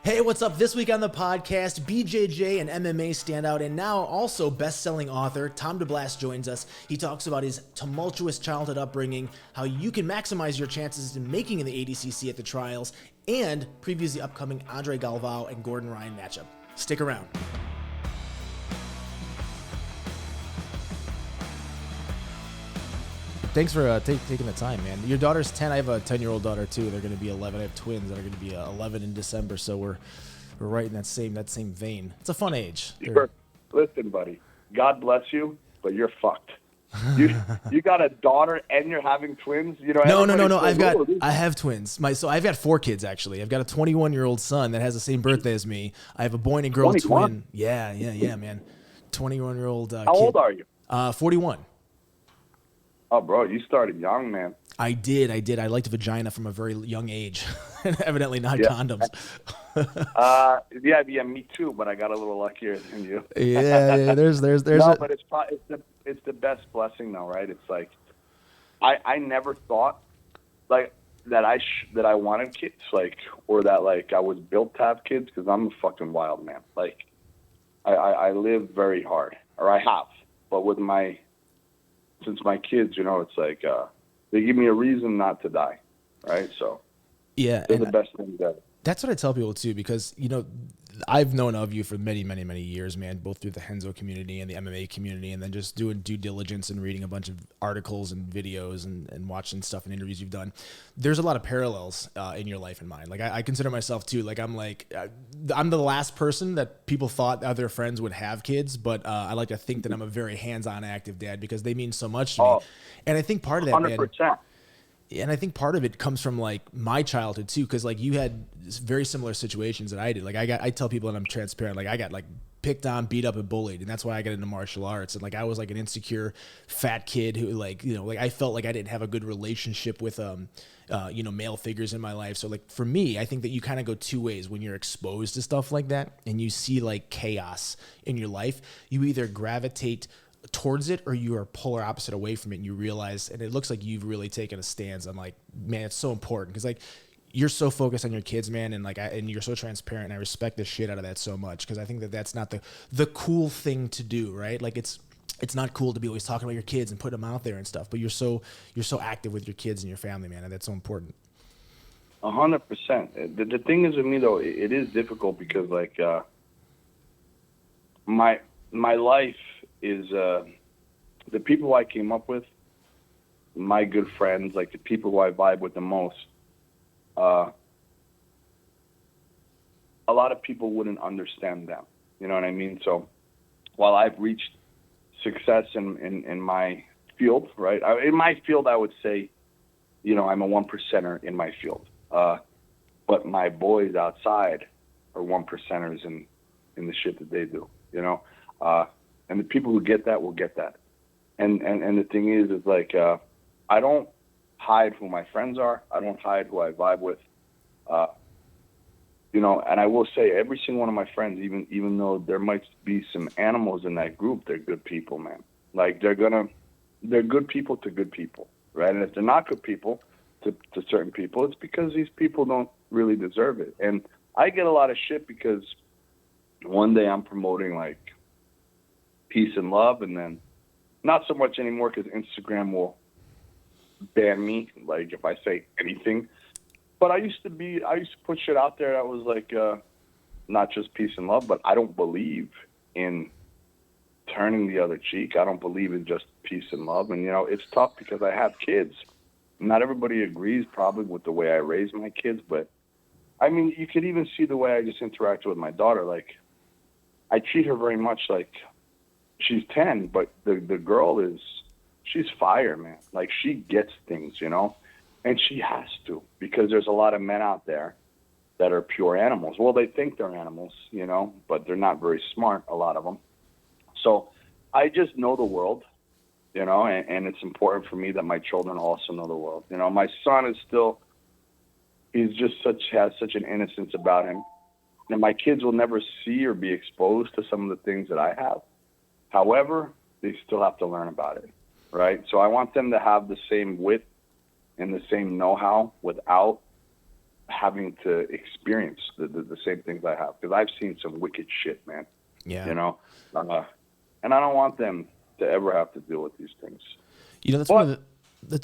Hey, what's up? This week on the podcast, BJJ and MMA standout and now also best-selling author Tom DeBlass joins us. He talks about his tumultuous childhood upbringing, how you can maximize your chances in making the ADCC at the trials, and previews the upcoming Andre Galvao and Gordon Ryan matchup. Stick around. Thanks for taking the time, man. Your daughter's 10. I have a 10-year-old daughter too. They're going to be 11. I have twins that are going to be 11 in December. So we're right in that same vein. It's a fun age. Listen, buddy. God bless you, but you're fucked. You got a daughter and you're having twins. You know. No. I have twins. I've got 4 kids actually. I've got a 21-year-old son that has the same birthday as me. I have a boy and a girl 21? Twin. Yeah, man. 21-year-old. How old are you? 41. Oh, bro, you started young, man. I did. I liked vagina from a very young age. Evidently not condoms. Yeah, me too, but I got a little luckier than you. Yeah, there's No, but it's the best blessing though, right? It's like I never thought like that I wanted kids, like, or that like I was built to have kids, because I'm a fucking wild man. Like I live very hard, or I have, but since my kids, you know, it's like they give me a reason not to die, right? So yeah, they're the best things ever. That's what I tell people too, because you know I've known of you for many years, man, both through the Henzo community and the MMA community, and then just doing due diligence and reading a bunch of articles and videos and watching stuff and interviews you've done. There's a lot of parallels in your life and mine. Like I consider myself too, like I'm the last person that people thought other friends would have kids, but I like to think that I'm a very hands-on active dad because they mean so much to me. And I think part of that, 100%. man, and I think part of it comes from like my childhood too, because like you had very similar situations that I did. Like I tell people, and I'm transparent, like I got like picked on, beat up, and bullied, and that's why I got into martial arts. And like I was like an insecure fat kid who like, you know, like I felt like I didn't have a good relationship with you know, male figures in my life. So like for me, I think that you kind of go two ways when you're exposed to stuff like that and you see like chaos in your life. You either gravitate towards it or you are polar opposite away from it, and you realize, and it looks like you've really taken a stance on like, man, it's so important, because like you're so focused on your kids, man, and like and you're so transparent, and I respect the shit out of that so much, because I think that that's not the cool thing to do, right? Like it's not cool to be always talking about your kids and putting them out there and stuff, but you're so active with your kids and your family, man, and that's so important. 100%. The thing is with me though, it is difficult because like my life is the people I came up with, my good friends, like the people who I vibe with the most. A lot of people wouldn't understand them. You know what I mean? So while I've reached success in my field, right? In my field, I would say, you know, I'm a 1%er in my field. But my boys outside are 1%ers in the shit that they do, you know? And the people who get that will get that. And the thing is like, I don't hide who my friends are. I don't hide who I vibe with. You know, and I will say every single one of my friends, even though there might be some animals in that group, they're good people, man. Like they're good people to good people, right? And if they're not good people to certain people, it's because these people don't really deserve it. And I get a lot of shit because one day I'm promoting like peace and love, and then not so much anymore because Instagram will ban me, like if I say anything. But I used to put shit out there that was like not just peace and love, but I don't believe in turning the other cheek. I don't believe in just peace and love. And you know, it's tough because I have kids. Not everybody agrees probably with the way I raise my kids, but I mean, you could even see the way I just interact with my daughter. Like I treat her very much like she's 10, but the girl she's fire, man. Like she gets things, you know, and she has to, because there's a lot of men out there that are pure animals. Well, they think they're animals, you know, but they're not very smart, a lot of them. So I just know the world, you know, and it's important for me that my children also know the world. You know, my son is has such an innocence about him, and my kids will never see or be exposed to some of the things that I have. However, they still have to learn about it, right? So I want them to have the same wit and the same know-how without having to experience the same things I have, because I've seen some wicked shit, man. Yeah. You know, and I don't want them to ever have to deal with these things. You know, that's But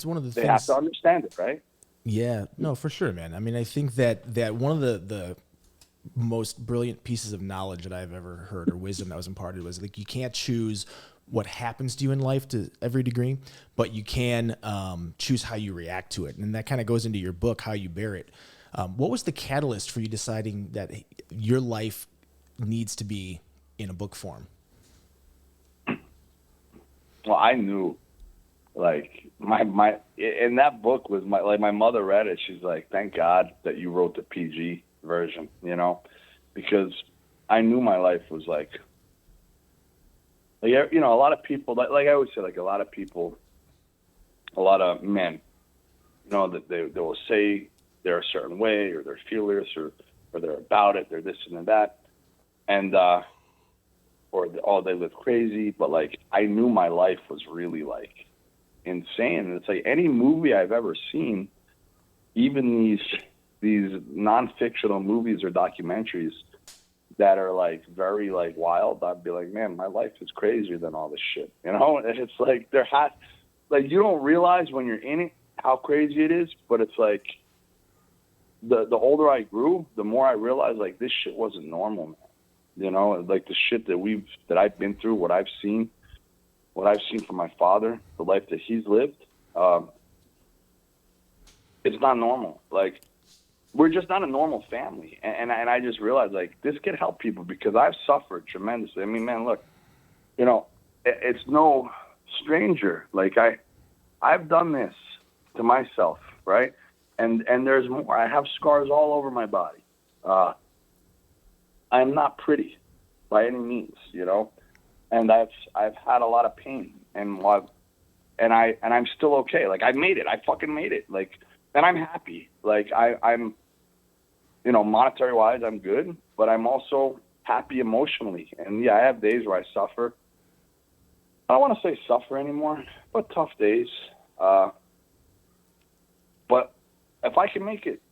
one of the they things. have to understand it, right? Yeah, no, for sure, man. I mean, I think that one of the most brilliant pieces of knowledge that I've ever heard, or wisdom that was imparted, was like, you can't choose what happens to you in life to every degree, but you can choose how you react to it. And that kind of goes into your book, How You Bear It. What was the catalyst for you deciding that your life needs to be in a book form? Well, I knew, like, my in that book was my mother read it. She's like, thank God that you wrote the PG version, you know, because I knew my life was like, you know, a lot of people, like I always say, like, a lot of people, a lot of men, you know, that they will say they're a certain way, or they're fearless, or they're about it, they're this and that, and or they live crazy. But like, I knew my life was really like insane. And it's like any movie I've ever seen, even these non-fictional movies or documentaries that are like very like wild, I'd be like, man, my life is crazier than all this shit, you know? And it's like like, you don't realize when you're in it how crazy it is, but it's like the older I grew, the more I realized, like, this shit wasn't normal, man. You know, like the shit that I've been through, what I've seen from my father, the life that he's lived, it's not normal. Like, we're just not a normal family. And I just realized, like, this could help people, because I've suffered tremendously. I mean, man, look, you know, it's no stranger. Like, I've done this to myself, right? And there's more. I have scars all over my body. I'm not pretty by any means, you know, and I've had a lot of pain, and I'm still okay. Like, I made it. I fucking made it. Like, and I'm happy. Like, I'm, you know, monetary wise, I'm good, but I'm also happy emotionally. And yeah, I have days where I suffer. I don't want to say suffer anymore, but tough days. But if I can make it,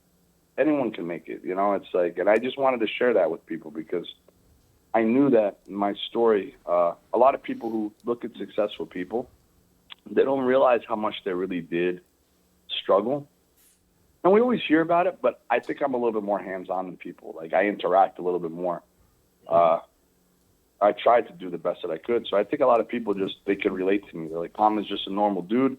anyone can make it, you know. It's like, and I just wanted to share that with people, because I knew that my story, a lot of people who look at successful people, they don't realize how much they really did struggle. And we always hear about it, but I think I'm a little bit more hands-on than people. Like, I interact a little bit more. I tried to do the best that I could. So I think a lot of people they can relate to me. They're like, Tom is just a normal dude.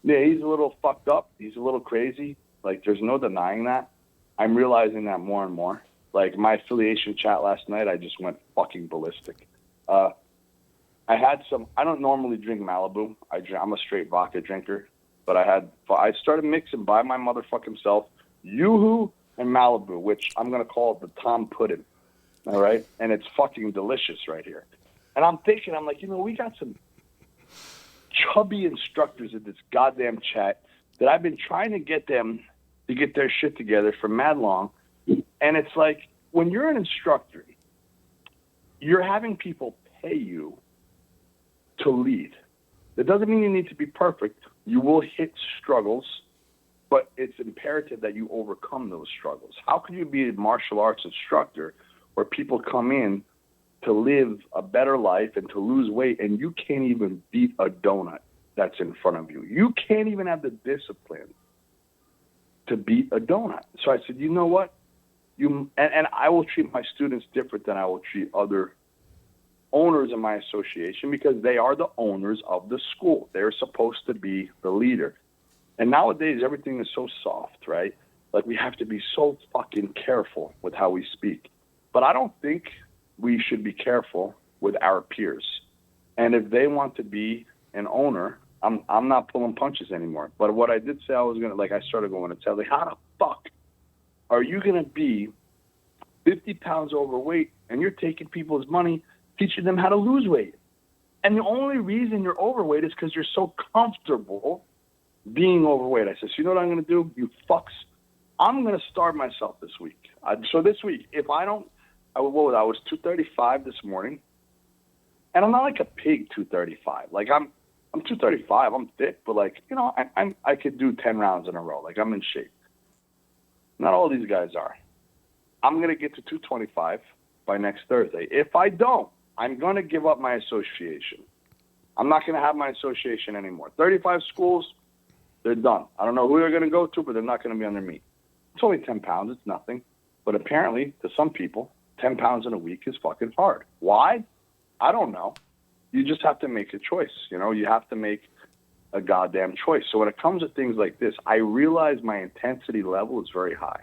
Yeah, he's a little fucked up. He's a little crazy. Like, there's no denying that. I'm realizing that more and more. Like, my affiliation chat last night, I just went fucking ballistic. I don't normally drink Malibu. I'm a straight vodka drinker. But I started mixing by my motherfucking self Yoo-Hoo and Malibu, which I'm going to call it the Tom Pudding. All right? And it's fucking delicious right here. And I'm thinking, I'm like, you know, we got some chubby instructors in this goddamn chat that I've been trying to get them to get their shit together for mad long. And it's like, when you're an instructor, you're having people pay you to lead. That doesn't mean you need to be perfect. You will hit struggles, but it's imperative that you overcome those struggles. How can you be a martial arts instructor where people come in to live a better life and to lose weight, and you can't even beat a donut that's in front of you? You can't even have the discipline to beat a donut. So I said, you know what? And I will treat my students different than I will treat other owners in my association, because they are the owners of the school. They're supposed to be the leader. And nowadays, everything is so soft, right? Like, we have to be so fucking careful with how we speak. But I don't think we should be careful with our peers. And if they want to be an owner, I'm not pulling punches anymore. But what I did say I was going to, like, I started going to tell, like, how the fuck are you going to be 50 pounds overweight and you're taking people's money, teaching them how to lose weight? And the only reason you're overweight is because you're so comfortable being overweight. I said, so you know what I'm going to do, you fucks? I'm going to starve myself this week. So this week, if I don't, I was 235 this morning, and I'm not like a pig 235. Like, I'm 235. I'm thick, but, like, you know, I could do 10 rounds in a row. Like, I'm in shape. Not all these guys are. I'm going to get to 225 by next Thursday. If I don't, I'm going to give up my association. I'm not going to have my association anymore. 35 schools, they're done. I don't know who they're going to go to, but they're not going to be under me. It's only 10 pounds. It's nothing. But apparently, to some people, 10 pounds in a week is fucking hard. Why? I don't know. You just have to make a choice. You have to make a goddamn choice. So when it comes to things like this, I realize my intensity level is very high.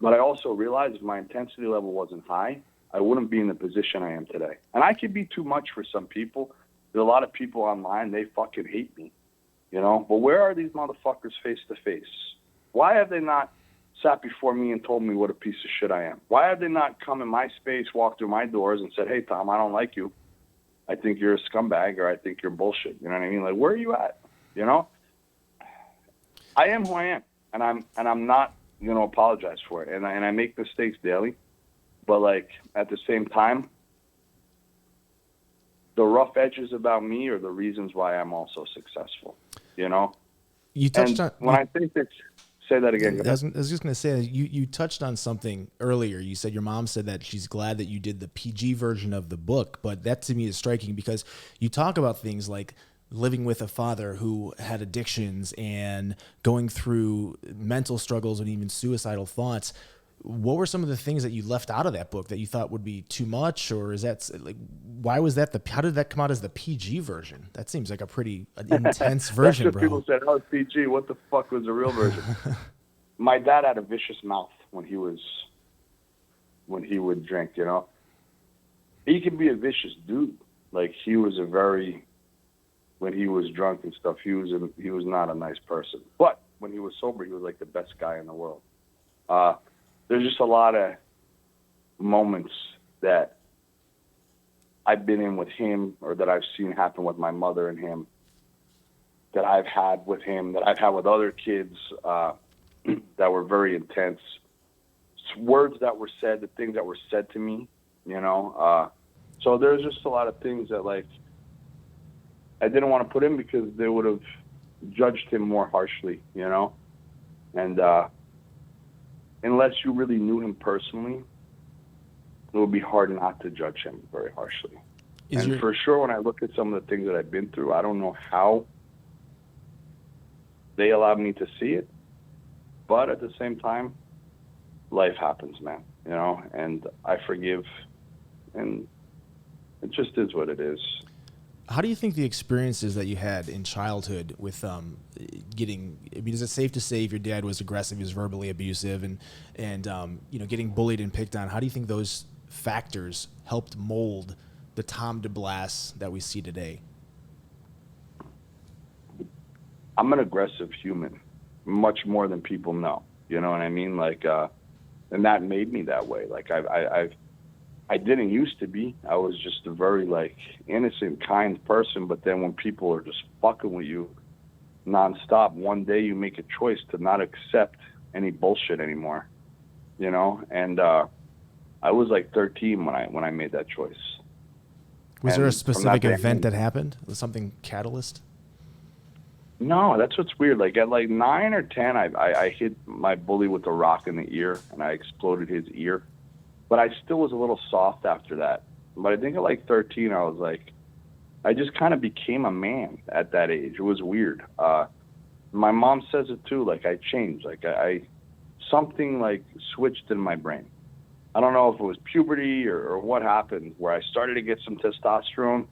But I also realize if my intensity level wasn't high, I wouldn't be in the position I am today. And I could be too much for some people. There's a lot of people online, they fucking hate me. But where are these motherfuckers face to face? Why have they not sat before me and told me what a piece of shit I am? Why have they not come in my space, walked through my doors and said, hey, Tom, I don't like you. I think you're a scumbag, or I think you're bullshit. You know what I mean? Like, where are you at? I am who I am, and I'm not going to apologize for it. And I make mistakes daily, but like at the same time, the rough edges about me are the reasons why I'm also successful. You touched on when I think that. Say that again. I was just going to say, you touched on something earlier. You said your mom said that she's glad that you did the PG version of the book, but that to me is striking because you talk about things like living with a father who had addictions and going through mental struggles and even suicidal thoughts. What were some of the things that you left out of that book that you thought would be too much, or is that like, why was that how did that come out as the PG version? That seems like a pretty intense version, That's what bro. people said, oh, it's PG. What the fuck was the real version? My dad had a vicious mouth when he would drink, He could be a vicious dude. Like, he was when he was drunk and stuff, he was not a nice person. But when he was sober, he was like the best guy in the world. There's just a lot of moments that I've been in with him, or that I've seen happen with my mother and him, that I've had with him, that I've had with other kids, that were very intense. Words that were said, the things that were said to me, So there's just a lot of things that, like, I didn't want to put in because they would have judged him more harshly, And unless you really knew him personally, it would be hard not to judge him very harshly. For sure, when I look at some of the things that I've been through, I don't know how they allowed me to see it. But at the same time, life happens, man, and I forgive, and it just is what it is. How do you think the experiences that you had in childhood with is it safe to say if your dad was aggressive, he was verbally abusive, and getting bullied and picked on, how do you think those factors helped mold the Tom DeBlass that we see today? I'm an aggressive human, much more than people know. You know what I mean? Like, and that made me that way. Like, I didn't used to be. I was just a very, like, innocent, kind person. But then when people are just fucking with you nonstop, one day you make a choice to not accept any bullshit anymore, And I was like 13 when I made that choice. Was there a specific event that happened? Was something catalyst? No, that's what's weird. Like, at like 9 or 10, I hit my bully with a rock in the ear, and I exploded his ear. But I still was a little soft after that. But I think at like 13, I was like, I just kind of became a man at that age. It was weird. My mom says it too. Like, I changed. Like, something like switched in my brain. I don't know if it was puberty or what happened, where I started to get some testosterone.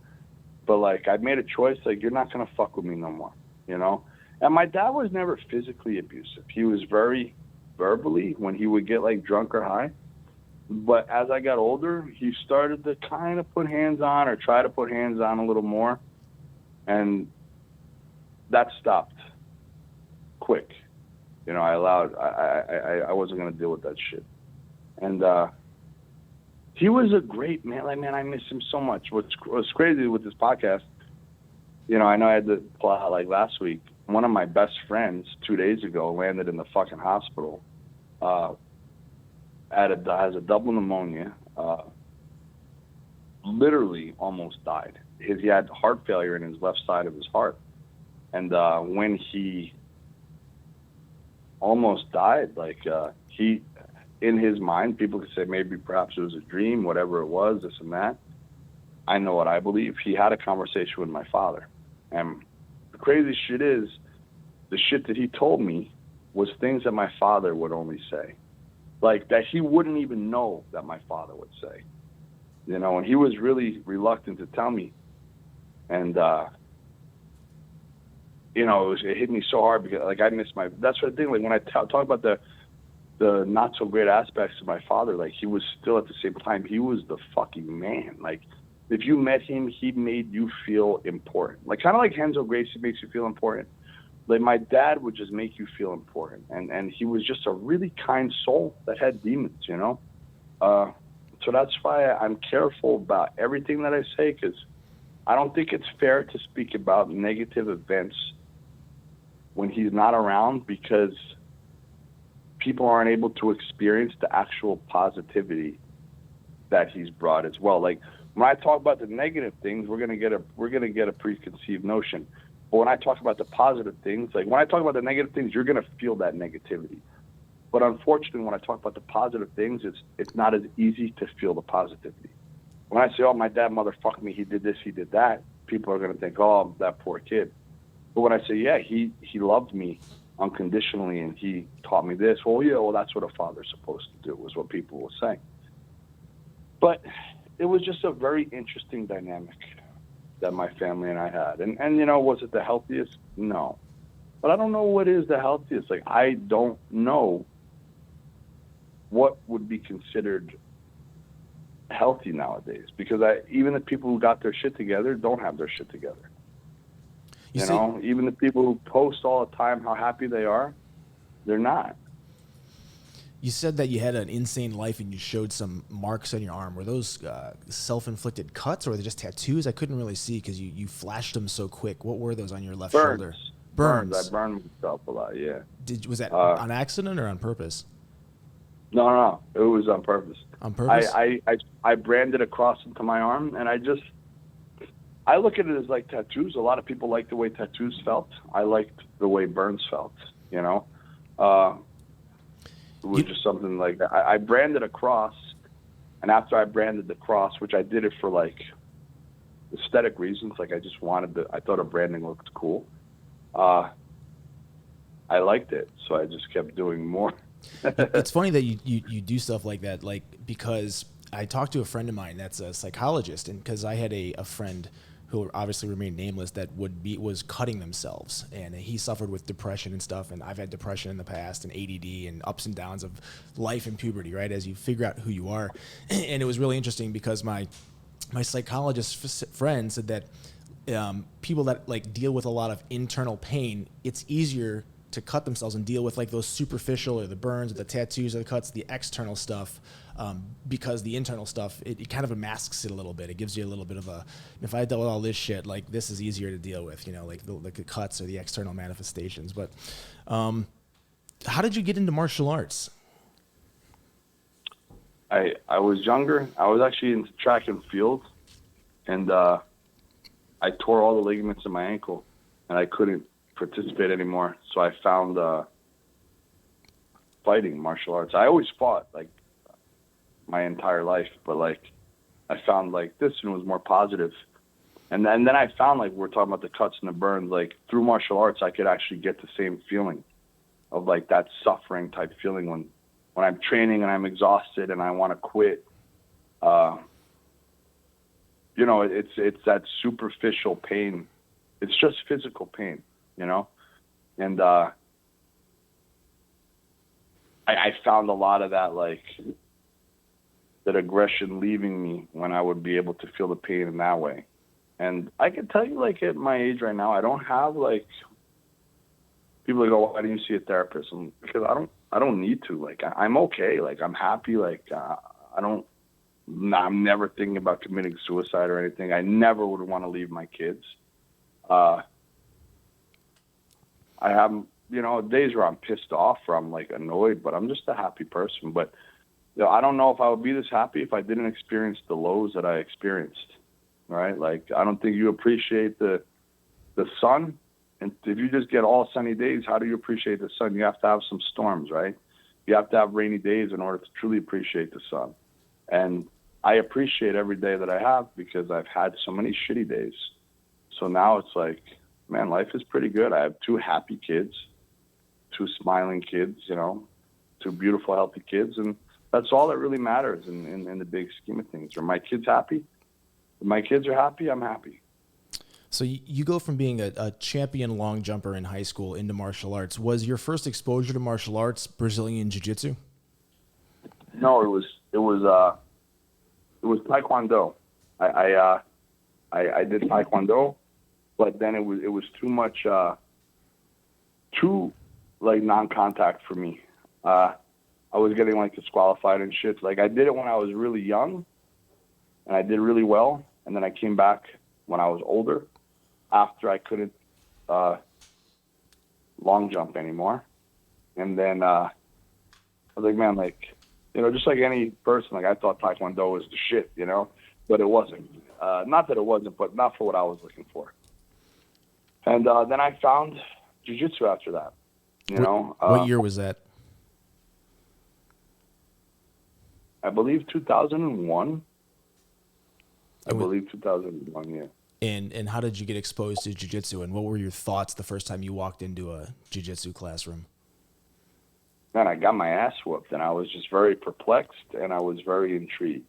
But like, I made a choice. Like, you're not gonna fuck with me no more, And my dad was never physically abusive. He was very verbally when he would get like drunk or high. But as I got older, he started to kind of put hands on, or try to put hands on a little more. And that stopped quick. I wasn't going to deal with that shit. And he was a great man. Like, man, I miss him so much. What's crazy with this podcast, I know I had to pull out like last week. One of my best friends 2 days ago landed in the fucking hospital. Has a double pneumonia, literally almost died. He had heart failure in his left side of his heart. And when he almost died. Like he, in his mind, people could say maybe perhaps it was a dream, whatever it was, this and that. I know what I believe. He had a conversation with my father. And the crazy shit is, the shit that he told me was things that my father would only say. Like, that he wouldn't even know that my father would say. You know, and he was really reluctant to tell me. And, you know, it hit me so hard because, like, I miss my, that's the thing, like, when I talk about the not so great aspects of my father, like, he was still at the same time, he was the fucking man. Like, if you met him, he made you feel important. Like, kind of like Renzo Gracie makes you feel important. Like, my dad would just make you feel important. And he was just a really kind soul that had demons, you know? So that's why I'm careful about everything that I say, because I don't think it's fair to speak about negative events when he's not around, because people aren't able to experience the actual positivity that he's brought as well. Like, when I talk about the negative things, we're gonna get a preconceived notion. But when I talk about the positive things, like when I talk about the negative things, you're gonna feel that negativity. But unfortunately, when I talk about the positive things, it's not as easy to feel the positivity. When I say, "Oh, my dad motherfucked me, he did this, he did that," people are gonna think, "Oh, that poor kid." But when I say, "Yeah, he loved me unconditionally and he taught me this," well, yeah, well, that's what a father's supposed to do, was what people will say. But it was just a very interesting dynamic that my family and I had. And you know, was it the healthiest? No. But I don't know what is the healthiest. Like, I don't know what would be considered healthy nowadays, because even the people who got their shit together don't have their shit together. You know, even the people who post all the time how happy they are, they're not. You said that you had an insane life and you showed some marks on your arm. Were those self-inflicted cuts or were they just tattoos? I couldn't really see because you flashed them so quick. What were those on your left shoulder? Burns. I burned myself a lot, yeah. Was that on accident or on purpose? No. It was on purpose. On purpose? I branded a cross into my arm, and I look at it as like tattoos. A lot of people like the way tattoos felt. I liked the way burns felt, you know? It was just something like that. I branded a cross, and after I branded the cross, which I did it for like aesthetic reasons, like I just I thought a branding looked cool. I liked it, so I just kept doing more. It's funny that you do stuff like that, like, because I talked to a friend of mine that's a psychologist, and because I had a friend who obviously remained nameless that was cutting themselves, and he suffered with depression and stuff, and I've had depression in the past and ADD and ups and downs of life and puberty, right, as you figure out who you are. And it was really interesting because my psychologist friend said that people that like deal with a lot of internal pain, it's easier to cut themselves and deal with like those superficial or the burns or the tattoos or the cuts, the external stuff, because the internal stuff, it kind of masks it a little bit. It gives you a little bit of a, if I dealt with all this shit, like this is easier to deal with, you know, like the cuts or the external manifestations. But how did you get into martial arts? I was younger. I was actually into track and field, and I tore all the ligaments in my ankle, and I couldn't participate anymore. So I found fighting, martial arts. I always fought like my entire life, but like I found like this one was more positive. And then I found, like, we're talking about the cuts and the burns, like through martial arts I could actually get the same feeling of like that suffering type feeling when I'm training and I'm exhausted and I want to quit. You know, it's that superficial pain. It's just physical pain, you know? And I found a lot of that, like, that aggression leaving me when I would be able to feel the pain in that way. And I can tell you, like, at my age right now, I don't have, like, people go, why didn't you see a therapist? Because I don't need to. Like, I'm okay. Like, I'm happy. Like, I'm never thinking about committing suicide or anything. I never would want to leave my kids. I have, you know, days where I'm pissed off or I'm, like, annoyed, but I'm just a happy person. But, you know, I don't know if I would be this happy if I didn't experience the lows that I experienced, right? Like, I don't think you appreciate the sun And if you just get all sunny days, how do you appreciate the sun? You have to have some storms, right? You have to have rainy days in order to truly appreciate the sun. And I appreciate every day that I have because I've had so many shitty days. So now it's like, man, life is pretty good. I have 2 happy kids, 2 smiling kids, you know, 2 beautiful, healthy kids. And that's all that really matters in the big scheme of things. Are my kids happy? If my kids are happy, I'm happy. So you go from being a champion long jumper in high school into martial arts. Was your first exposure to martial arts Brazilian jiu-jitsu? No, it was Taekwondo. I did Taekwondo, but then it was too much, too like non-contact for me. I was getting like disqualified and shit. Like I did it when I was really young, and I did really well. And then I came back when I was older, after I couldn't long jump anymore. And then I was like, man, like, you know, just like any person, like I thought Taekwondo was the shit, you know, but it wasn't. Not that it wasn't, but not for what I was looking for. And then I found jiu-jitsu after that. You know, what year was that? I believe 2001. I believe 2001, yeah. And how did you get exposed to jiu-jitsu, and what were your thoughts the first time you walked into a jiu-jitsu classroom? Man, I got my ass whooped, and I was just very perplexed, and I was very intrigued.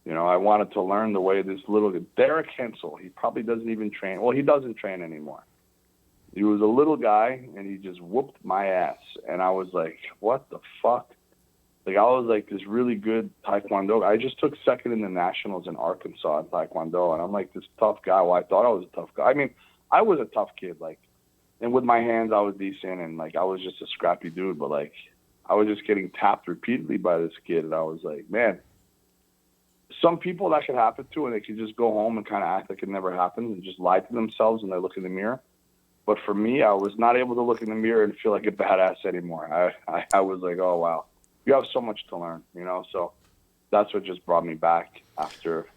You know, I wanted to learn the way this little Derek Hensel, he probably doesn't even train. Well, he doesn't train anymore. He was a little guy, and he just whooped my ass. And I was like, what the fuck? Like, I was like this really good Taekwondo. I just took second in the nationals in Arkansas in Taekwondo, and I'm like this tough guy. Well, I thought I was a tough guy. I mean, I was a tough kid, like, and with my hands, I was decent, and, like, I was just a scrappy dude. But, like, I was just getting tapped repeatedly by this kid, and I was like, man, some people that could happen to, and they could just go home and kind of act like it never happened and just lie to themselves when they look in the mirror. But for me, I was not able to look in the mirror and feel like a badass anymore. I was like, oh, wow, you have so much to learn, you know? So that's what just brought me back afterwards.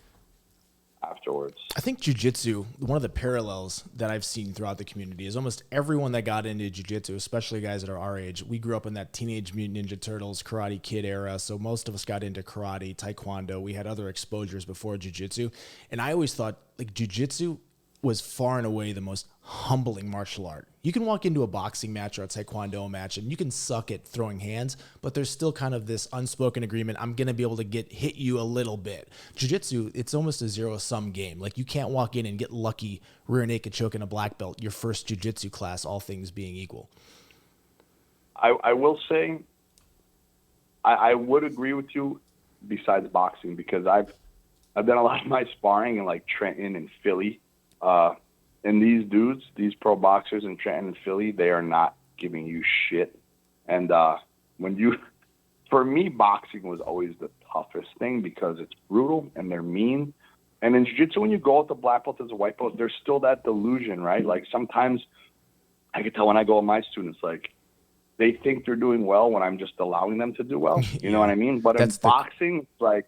I think jiu-jitsu, one of the parallels that I've seen throughout the community is almost everyone that got into jiu-jitsu, especially guys that are our age, we grew up in that Teenage Mutant Ninja Turtles, Karate Kid era, so most of us got into karate, taekwondo. We had other exposures before jiu-jitsu, and I always thought, like, jiu-jitsu was far and away the most humbling martial art. You can walk into a boxing match or a taekwondo match and you can suck at throwing hands, but there's still kind of this unspoken agreement. I'm going to be able to hit you a little bit. Jiu-jitsu, it's almost a zero-sum game. Like, you can't walk in and get lucky rear naked choking a black belt your first jiu-jitsu class, all things being equal. I will say I would agree with you besides boxing, because I've done a lot of my sparring in, like, Trenton and Philly. And these dudes, these pro boxers in Trenton and Philly, they are not giving you shit. And for me, boxing was always the toughest thing because it's brutal and they're mean. And in jiu-jitsu, when you go with the black belt as a white belt, there's still that delusion, right? Like, sometimes I can tell when I go with my students, like, they think they're doing well when I'm just allowing them to do well. You know what I mean? But in boxing, it's like,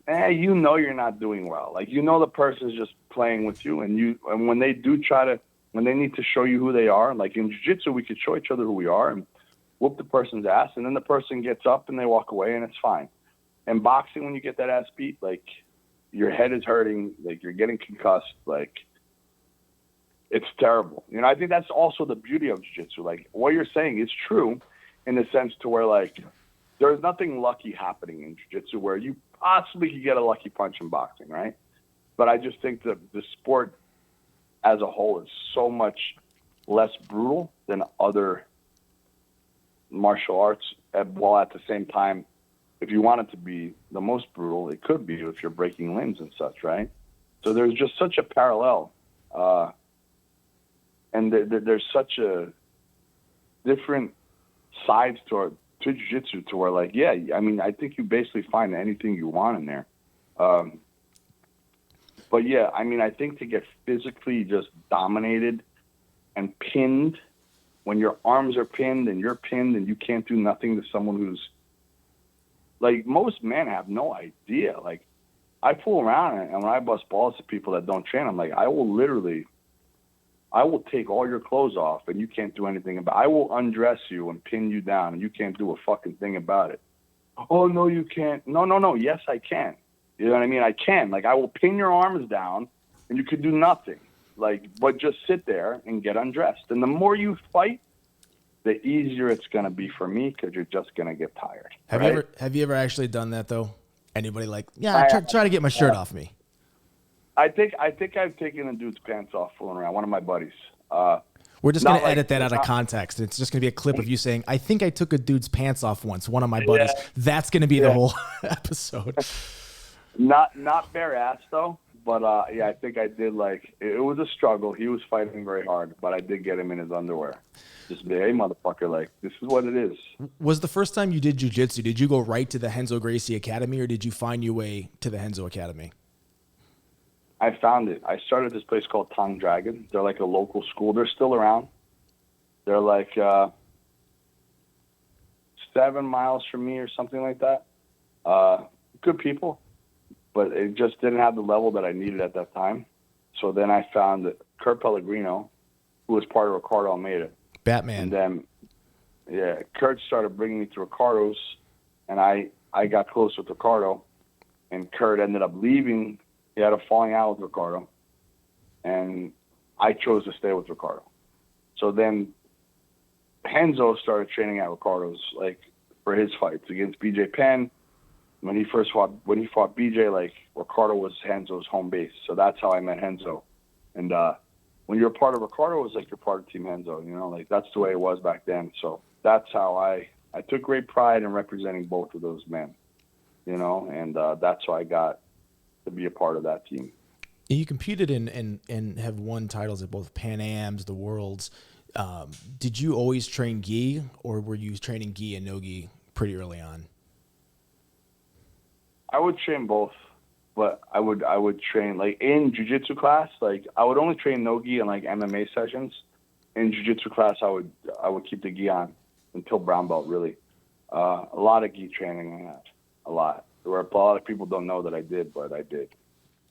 you know you're not doing well. Like, you know the person's just playing with you, and when they need to show you who they are, like in jiu-jitsu, we could show each other who we are and whoop the person's ass, and then the person gets up and they walk away and it's fine. In boxing, when you get that ass beat, like, your head is hurting, like, you're getting concussed, like, it's terrible. You know, I think that's also the beauty of jiu-jitsu. Like, what you're saying is true in the sense to where, like, there's nothing lucky happening in jiu-jitsu where you possibly could get a lucky punch in boxing, right? But I just think that the sport as a whole is so much less brutal than other martial arts. While at the same time, if you want it to be the most brutal, it could be if you're breaking limbs and such, right? So there's just such a parallel. And there's such a different sides to jiu-jitsu to where, like, yeah, I mean, I think you basically find anything you want in there. But yeah, I mean, I think to get physically just dominated and pinned, when your arms are pinned and you're pinned and you can't do nothing to someone who's, like, most men have no idea. Like, I fool around, and when I bust balls to people that don't train, I'm like, I will literally I will take all your clothes off and you can't do anything about it. I will undress you and pin you down and you can't do a fucking thing about it. Oh, no, you can't. No. Yes, I can. You know what I mean? I can. Like, I will pin your arms down and you could do nothing. Like, but just sit there and get undressed. And the more you fight, the easier it's going to be for me because you're just going to get tired. Have you ever actually done that, though? Anybody like, try to get my shirt off me? I think I've taken a dude's pants off fooling around. One of my buddies. We're just going to edit that out of context. It's just going to be a clip of you saying, I think I took a dude's pants off once, one of my buddies. Yeah. That's going to be the whole episode. Not bare ass, though. But, I think I did, like, it was a struggle. He was fighting very hard, but I did get him in his underwear. Just be, hey, motherfucker, like, this is what it is. Was the first time you did jiu-jitsu, did you go right to the Renzo Gracie Academy, or did you find your way to the Renzo Academy? I found it. I started this place called Tongue Dragon. They're like a local school. They're still around. They're like 7 miles from me or something like that. Good people, but it just didn't have the level that I needed at that time. So then I found that Kurt Pellegrino, who was part of Ricardo Almeida. Batman. And then, Kurt started bringing me to Ricardo's, and I got close with Ricardo, and Kurt ended up leaving. He had a falling out with Ricardo, and I chose to stay with Ricardo. So then Renzo started training at Ricardo's, like, for his fights against BJ Penn. When he fought BJ, like, Ricardo was Renzo's home base. So that's how I met Renzo. And when you're a part of Ricardo, it was like you're part of Team Renzo, you know, like that's the way it was back then. So that's how I took great pride in representing both of those men, you know, and that's how I got to be a part of that team. You competed in and have won titles at both Pan Ams, the Worlds. Did you always train gi, or were you training gi and no gi pretty early on? I would train both, but I would train, like, in jiu-jitsu class, like, I would only train no gi in, like, MMA sessions. In jiu-jitsu class, I would keep the gi on until brown belt, really. A lot of gi training I had, a lot. There were a lot of people don't know that I did, but I did.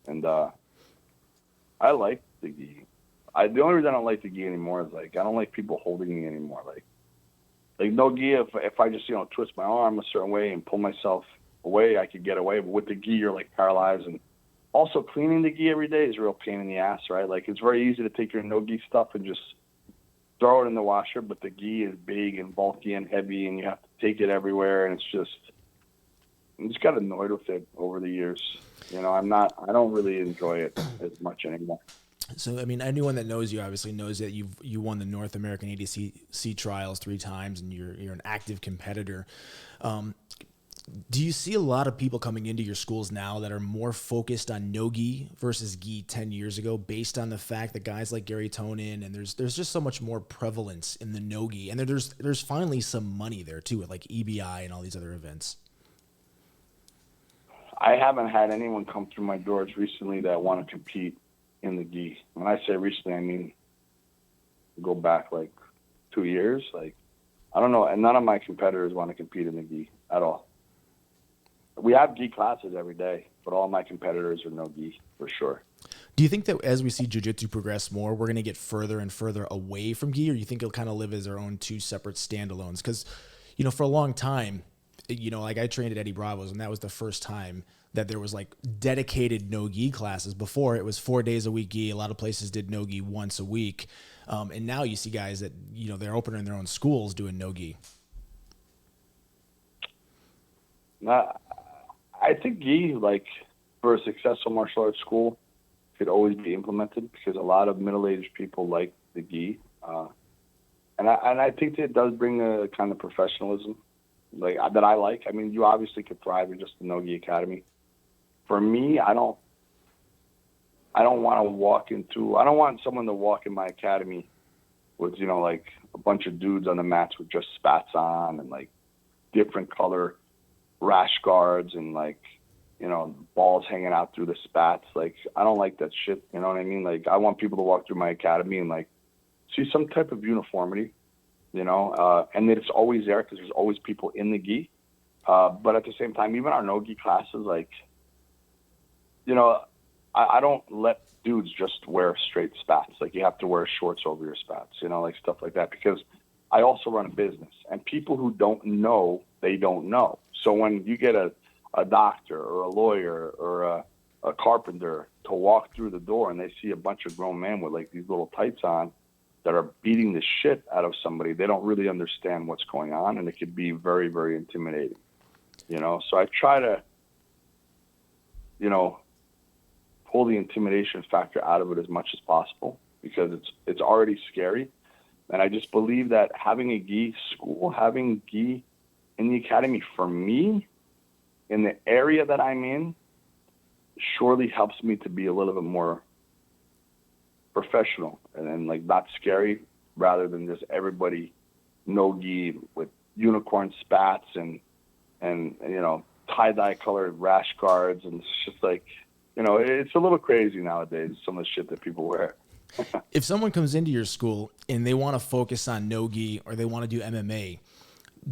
And I like the gi. The only reason I don't like the gi anymore is, like, I don't like people holding me anymore. Like no gi, if I just, you know, twist my arm a certain way and pull myself away, I could get away. But with the gi, you're, like, paralyzed. And also cleaning the gi every day is a real pain in the ass, right? Like, it's very easy to take your no gi stuff and just throw it in the washer, but the gi is big and bulky and heavy, and you have to take it everywhere, and I just got annoyed with it over the years. You know, I don't really enjoy it as much anymore. So, I mean, anyone that knows you obviously knows that you won the North American ADCC trials 3 times, and you're an active competitor. Do you see a lot of people coming into your schools now that are more focused on no-gi versus gi 10 years ago, based on the fact that guys like Garry Tonnon, and there's just so much more prevalence in the no-gi, and there's finally some money there too, with like EBI and all these other events? I haven't had anyone come through my doors recently that want to compete in the gi. When I say recently, I mean go back like 2 years. Like, I don't know, and none of my competitors want to compete in the gi at all. We have gi classes every day, but all my competitors are no gi for sure. Do you think that as we see jiu-jitsu progress more, we're going to get further and further away from gi, or you think it'll kind of live as their own 2 separate standalones? Because, you know, for a long time, you know, like I trained at Eddie Bravo's, and that was the first time that there was like dedicated no-gi classes. Before, it was 4 days a week gi. A lot of places did no-gi once a week. And now you see guys that, you know, they're opening their own schools doing no-gi. I think gi, like, for a successful martial arts school, could always be implemented because a lot of middle-aged people like the gi. And I think that it does bring a kind of professionalism like that I like. I mean, you obviously could thrive in just the no-gi academy. For me, I don't want someone to walk in my academy with, you know, like a bunch of dudes on the mats with just spats on and like different color rash guards and like, you know, balls hanging out through the spats. Like, I don't like that shit. You know what I mean? Like, I want people to walk through my academy and like see some type of uniformity, you know, and it's always there because there's always people in the gi. But at the same time, even our no-gi classes, like, you know, I don't let dudes just wear straight spats. Like, you have to wear shorts over your spats, you know, like stuff like that, because I also run a business, and people who don't know, they don't know. So when you get a doctor or a lawyer or a carpenter to walk through the door and they see a bunch of grown men with like these little tights on that are beating the shit out of somebody, they don't really understand what's going on, and it could be very, very intimidating, you know? So I try to, you know, pull the intimidation factor out of it as much as possible, because it's already scary. And I just believe that having a gi school, having gi in the academy, for me, in the area that I'm in, surely helps me to be a little bit more professional and like not scary, rather than just everybody no gi with unicorn spats and you know, tie-dye colored rash guards, and it's just like, you know, it's a little crazy nowadays, some of the shit that people wear. If someone comes into your school and they want to focus on no-gi or they want to do MMA,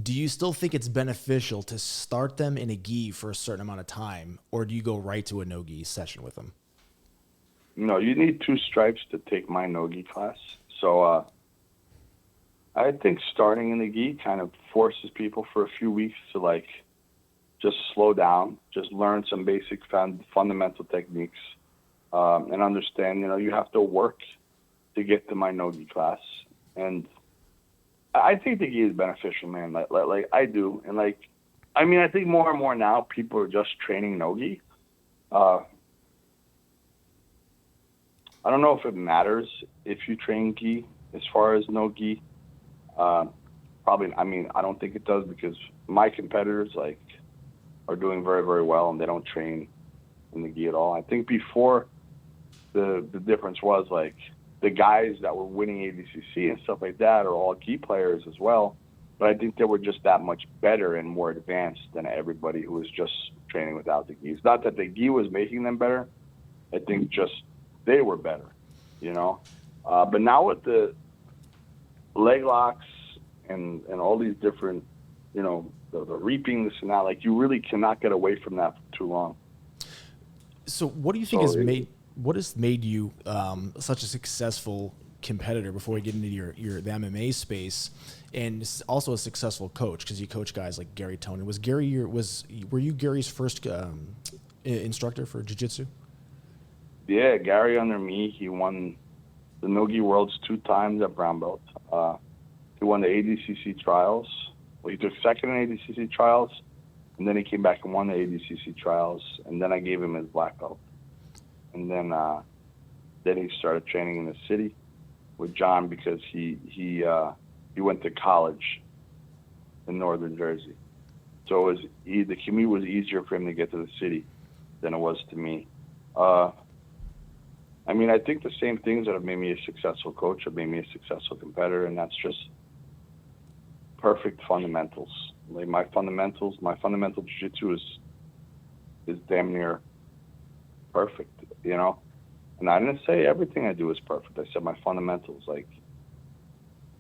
do you still think it's beneficial to start them in a gi for a certain amount of time, or do you go right to a no-gi session with them? No, you need 2 stripes to take my no-gi class. So I think starting in the gi kind of forces people for a few weeks to like just slow down, just learn some basic fundamental techniques, and understand, you know, you have to work to get to my no-gi class. And I think the gi is beneficial, man. Like I do. And like, I mean, I think more and more now people are just training no-gi. I don't know if it matters if you train gi as far as no-gi. Probably, I mean, I don't think it does, because my competitors like are doing very, very well, and they don't train in the gi at all. I think before the difference was like the guys that were winning ADCC and stuff like that are all gi players as well. But I think they were just that much better and more advanced than everybody who was just training without the gi. It's not that the gi was making them better. I think just they were better, you know. But now with the leg locks and all these different, you know, the reaping, this and that, like, you really cannot get away from that for too long. So what do you think what has made you such a successful competitor before we get into the MMA space, and also a successful coach, because you coach guys like Garry Tonnon? Were you Gary's first instructor for jiu-jitsu? Yeah, Garry under me, he won the no-gi worlds 2 times at brown belt. He won the ADCC trials. Well, he took second in ADCC trials, and then he came back and won the ADCC trials, and then I gave him his black belt. And then he started training in the city with John, because he went to college in northern Jersey. So the commute was easier for him to get to the city than it was to me. I mean, I think the same things that have made me a successful coach have made me a successful competitor, and that's just perfect fundamentals. Like my fundamental jiu-jitsu is damn near perfect, you know? And I didn't say everything I do is perfect. I said my fundamentals. Like,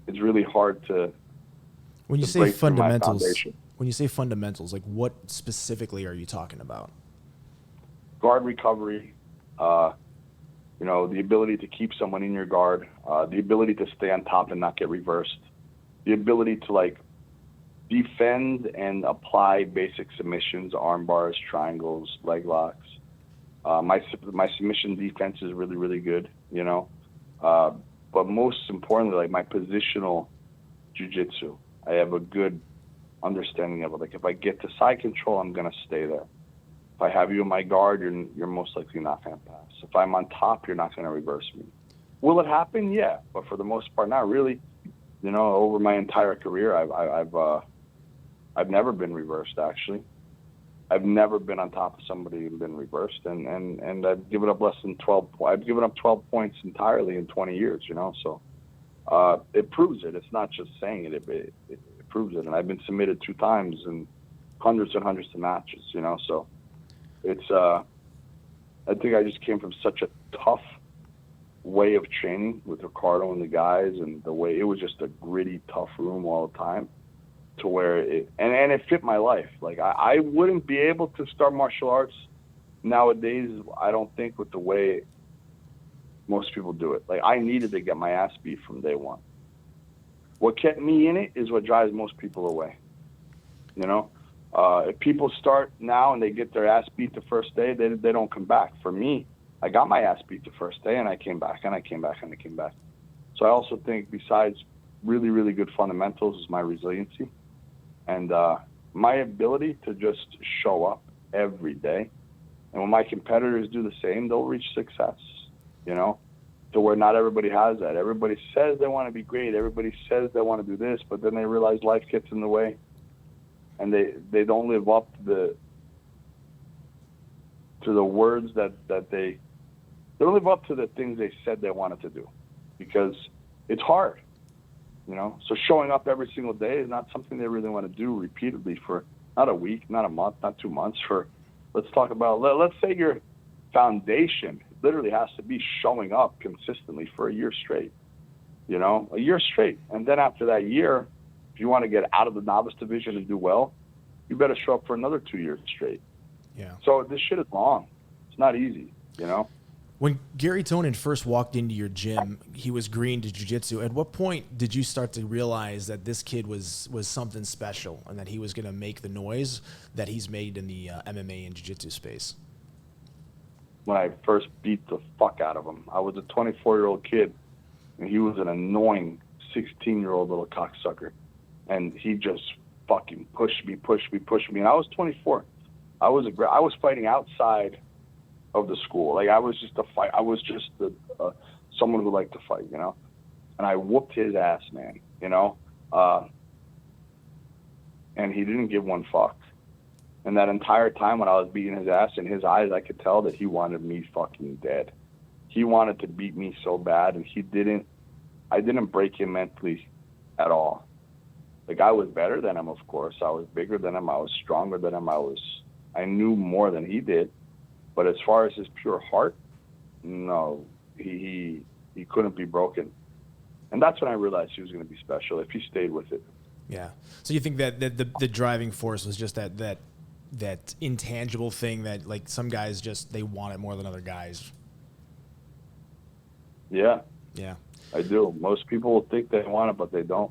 it's really hard to When you say fundamentals, like, what specifically are you talking about? Guard recovery, you know, the ability to keep someone in your guard, the ability to stay on top and not get reversed, the ability to like defend and apply basic submissions, arm bars, triangles, leg locks. My submission defense is really, really good, you know. But most importantly, like my positional jiu-jitsu, I have a good understanding of it. Like if I get to side control, I'm gonna stay there. If I have you in my guard, you're most likely not gonna pass. If I'm on top, you're not gonna reverse me. Will it happen? Yeah, but for the most part, not really. You know, over my entire career, I've never been reversed. Actually, I've never been on top of somebody and been reversed, and I've given up less than 12. I've given up 12 points entirely in 20 years. You know, so it proves it. It's not just saying it. It proves it. And I've been submitted 2 times in hundreds and hundreds of matches. You know, so it's. I think I just came from such a tough way of training with Ricardo and the guys, and the way it was just a gritty, tough room all the time, to where it fit my life. Like I wouldn't be able to start martial arts nowadays, I don't think with the way most people do it. Like, I needed to get my ass beat from day one. What kept me in it is what drives most people away. You know, if people start now and they get their ass beat the first day, they don't come back. For me, I got my ass beat the first day, and I came back, and I came back, and I came back. So I also think besides really, really good fundamentals is my resiliency and my ability to just show up every day. And when my competitors do the same, they'll reach success, you know, to where not everybody has that. Everybody says they want to be great. Everybody says they want to do this, but then they realize life gets in the way, and they don't live up to the words that they don't live up to the things they said they wanted to do, because it's hard, you know. So showing up every single day is not something they really want to do repeatedly for not a week, not a month, not 2 months. Let's say your foundation literally has to be showing up consistently for a year straight, you know, a year straight. And then after that year, if you want to get out of the novice division and do well, you better show up for another 2 years straight. Yeah. So this shit is long. It's not easy, you know. When Garry Tonnon first walked into your gym, he was green to jiu-jitsu. At what point did you start to realize that this kid was something special and that he was going to make the noise that he's made in the MMA and jiu-jitsu space? When I first beat the fuck out of him, I was a 24-year-old kid, and he was an annoying 16-year-old little cocksucker. And he just fucking pushed me. And I was 24. I was fighting outside of the school. Like, I was just someone who liked to fight, you know. And I whooped his ass, man, you know. And he didn't give one fuck. And that entire time when I was beating his ass, in his eyes, I could tell that he wanted me fucking dead. He wanted to beat me so bad, and I didn't break him mentally at all. Like, I was better than him, of course. I was bigger than him. I was stronger than him. I knew more than he did. But as far as his pure heart, no, he couldn't be broken. And that's when I realized he was going to be special if he stayed with it. Yeah. So you think that the driving force was just that intangible thing that, like, some guys just, they want it more than other guys? Yeah. Yeah. I do. Most people will think they want it, but they don't.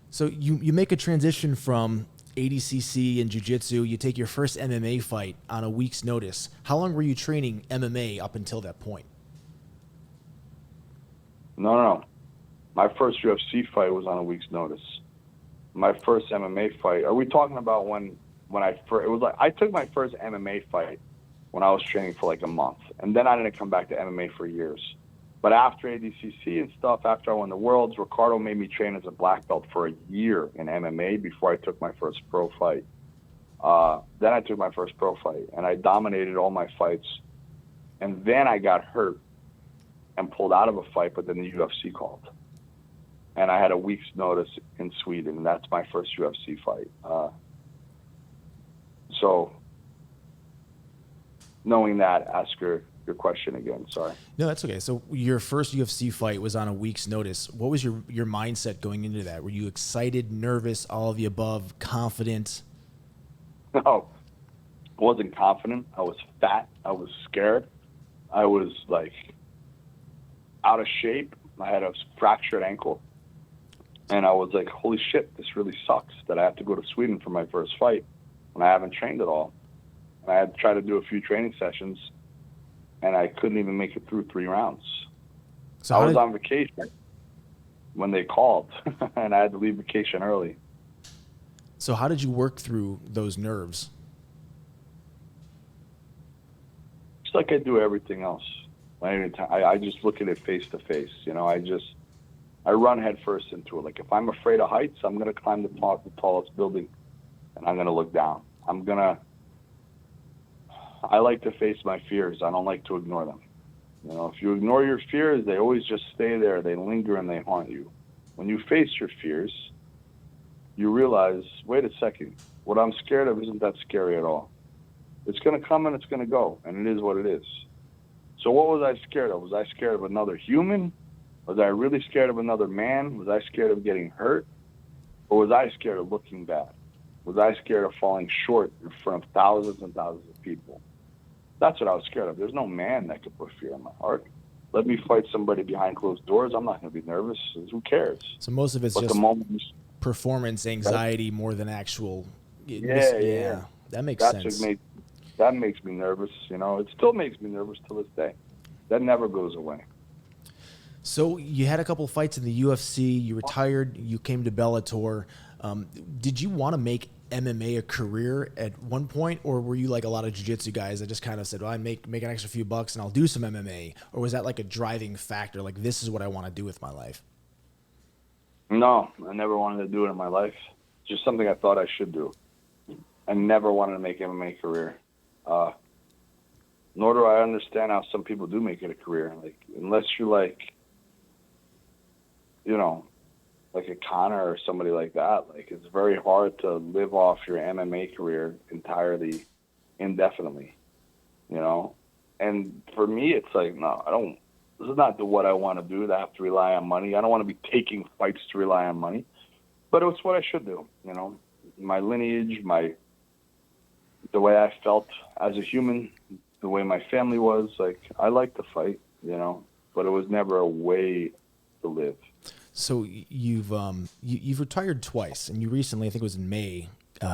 So you make a transition from ADCC and jiu-jitsu. You take your first MMA fight on a week's notice. How long were you training MMA up until that point? No. My first UFC fight was on a week's notice. My first MMA fight, are we talking about when I first, it was like, I took my first MMA fight when I was training for like a month, and then I didn't come back to MMA for years. But after ADCC and stuff, after I won the Worlds, Ricardo made me train as a black belt for a year in MMA before I took my first pro fight. Then I took my first pro fight, and I dominated all my fights. And then I got hurt and pulled out of a fight, but then the UFC called. And I had a week's notice in Sweden, and that's my first UFC fight. So knowing that, ask your question again. Sorry. No, that's okay. So your first UFC fight was on a week's notice. What was your mindset going into that? Were you excited, nervous, all of the above, confident? No, I wasn't confident. I was fat. I was scared. I was like out of shape. I had a fractured ankle. And I was like, holy shit, this really sucks that I have to go to Sweden for my first fight when I haven't trained at all. And I had to try to do a few training sessions, and I couldn't even make it through 3 rounds. So I was on vacation when they called, and I had to leave vacation early. So how did you work through those nerves? Just like I do everything else. I just look at it face to face. You know, I run headfirst into it. Like, if I'm afraid of heights, I'm going to climb the tallest building, and I'm going to look down. I like to face my fears. I don't like to ignore them. You know, if you ignore your fears, they always just stay there. They linger and they haunt you. When you face your fears, you realize, wait a second, what I'm scared of isn't that scary at all. It's going to come and it's going to go, and it is what it is. So what was I scared of? Was I scared of another human? Was I really scared of another man? Was I scared of getting hurt? Or was I scared of looking bad? Was I scared of falling short in front of thousands and thousands of people? That's what I was scared of. There's no man that could put fear in my heart. Let me fight somebody behind closed doors. I'm not going to be nervous. Who cares? So most of it's But just the moment, performance anxiety more than actual. yeah. That makes That's sense. that makes me nervous. It still makes me nervous to this day. That never goes away. So you had a couple fights in the UFC. You retired. You came to Bellator. Did you want to make MMA a career at one point, or were you like a lot of jiu-jitsu guys that just kind of said, well, I make an extra few bucks and I'll do some MMA? Or was that like a driving factor? Like, this is what I want to do with my life? No, I never wanted to do it in my life. It's just something I thought I should do. I never wanted to make MMA a career. Nor do I understand how some people do make it a career. Like, unless you're like, like a Connor or somebody like that, like, it's very hard to live off your MMA career entirely, indefinitely, And for me, it's like, no, this is not what I want to do, to have to rely on money. I don't want to be taking fights to rely on money, but it's what I should do, My lineage, the way I felt as a human, the way my family was, like, I like to fight, but it was never a way to live. So you've retired twice, and you recently, I think it was in May,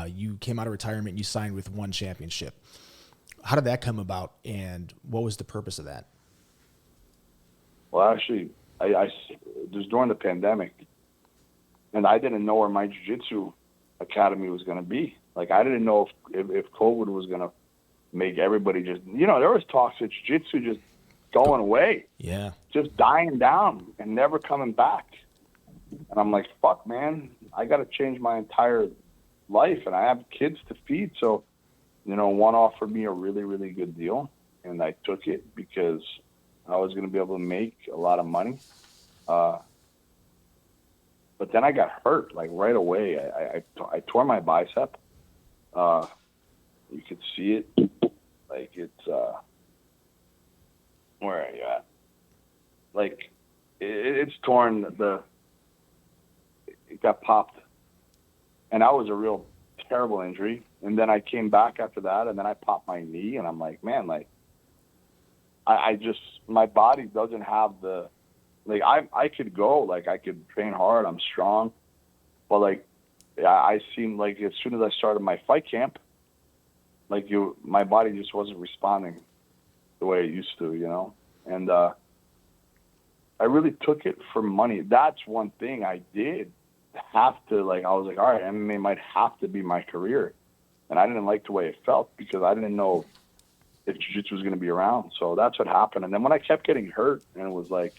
you came out of retirement and you signed with One Championship. How did that come about, and what was the purpose of that? Well, actually, I just during the pandemic, and I didn't know where my jiu-jitsu academy was going to be. Like, I didn't know if COVID was going to make everybody just, there was talks of jiu-jitsu just going away. Yeah. Just dying down and never coming back. And I'm like, fuck, man, I got to change my entire life, and I have kids to feed. So, one offered me a really, really good deal, and I took it because I was going to be able to make a lot of money. But then I got hurt, like, right away. I tore my bicep. You could see it. Like, it's, where are you at? Like, it's torn. It got popped. And that was a real terrible injury. And then I came back after that, and then I popped my knee, and I'm like, man, like, I just, my body doesn't have I could go, like, I could train hard, I'm strong, but, like, I seemed like as soon as I started my fight camp, like, my body just wasn't responding the way it used to, and I really took it for money. That's one thing I did have to, like, I was like, all right, MMA might have to be my career, and I didn't like the way it felt because I didn't know if jiu-jitsu was going to be around. So that's what happened. And then when I kept getting hurt, and it was like,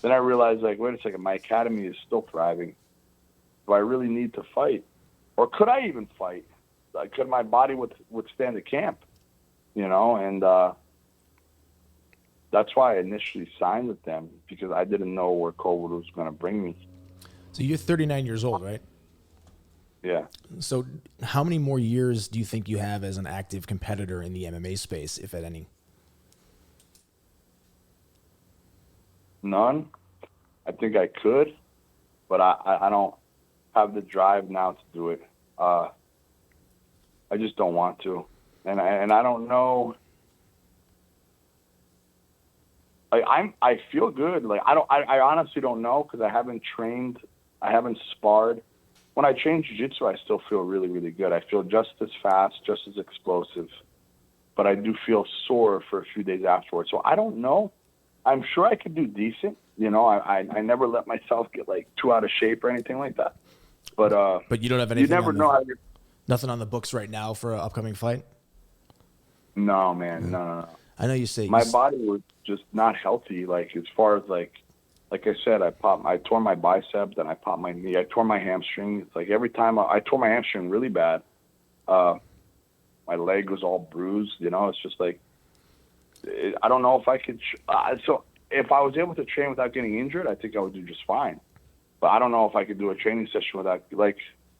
then I realized, like, wait a second, my academy is still thriving. Do I really need to fight? Or could I even fight? Like, could my body withstand a camp? And that's why I initially signed with them, because I didn't know where COVID was going to bring me. So you're 39 years old, right? Yeah. So how many more years do you think you have as an active competitor in the MMA space, if at any? None. I think I could, but I don't have the drive now to do it. I just don't want to, and I don't know. Like, I feel good. Like, I honestly don't know, because I haven't trained, I haven't sparred. When I train jiu-jitsu, I still feel really, really good. I feel just as fast, just as explosive, but I do feel sore for a few days afterwards. So I don't know. I'm sure I could do decent. I never let myself get, like, too out of shape or anything like that. But you don't have anything. You never know how you're. Nothing on the books right now for an upcoming fight? No, man. No. I know you say my body was just not healthy. Like, as far as, like I said, I tore my bicep, then I popped my knee. I tore my hamstring. It's like every time I tore my hamstring really bad. My leg was all bruised. It's just like, I don't know if I could. So if I was able to train without getting injured, I think I would do just fine. But I don't know if I could do a training session without, like,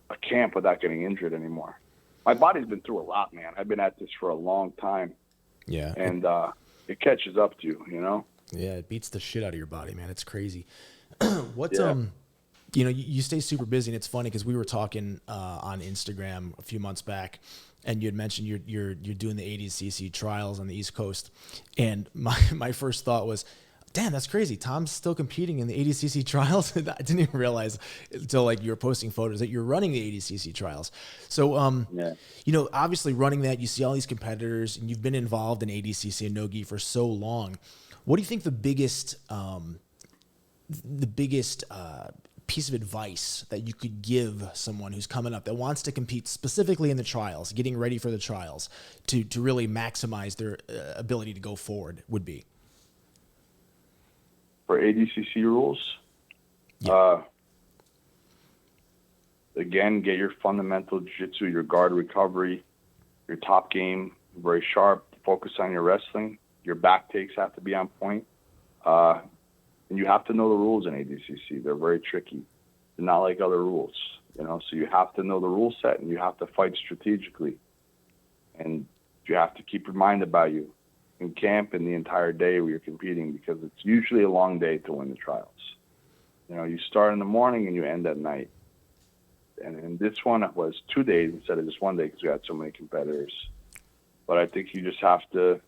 a camp without getting injured anymore. My body's been through a lot, man. I've been at this for a long time. Yeah. And it catches up to you, Yeah, it beats the shit out of your body, man. It's crazy. You stay super busy, and it's funny because we were talking on Instagram a few months back, and you had mentioned you're doing the ADCC trials on the East Coast, and my first thought was, damn, that's crazy. Tom's still competing in the ADCC trials. I didn't even realize until like you were posting photos that you're running the ADCC trials. So, obviously running that, you see all these competitors, and you've been involved in ADCC and no-gi for so long. What do you think the biggest piece of advice that you could give someone who's coming up that wants to compete specifically in the trials, getting ready for the trials, to really maximize their ability to go forward would be? For ADCC rules, again, get your fundamental jiu-jitsu, your guard recovery, your top game very sharp. Focus on your wrestling. Your back takes have to be on point. And you have to know the rules in ADCC. They're very tricky. They're not like other rules, so you have to know the rule set, and you have to fight strategically. And you have to keep your mind about you in camp and the entire day where you're competing, because it's usually a long day to win the trials. You start in the morning and you end at night. And this one was 2 days instead of just 1 day because we had so many competitors. But I think you just have to,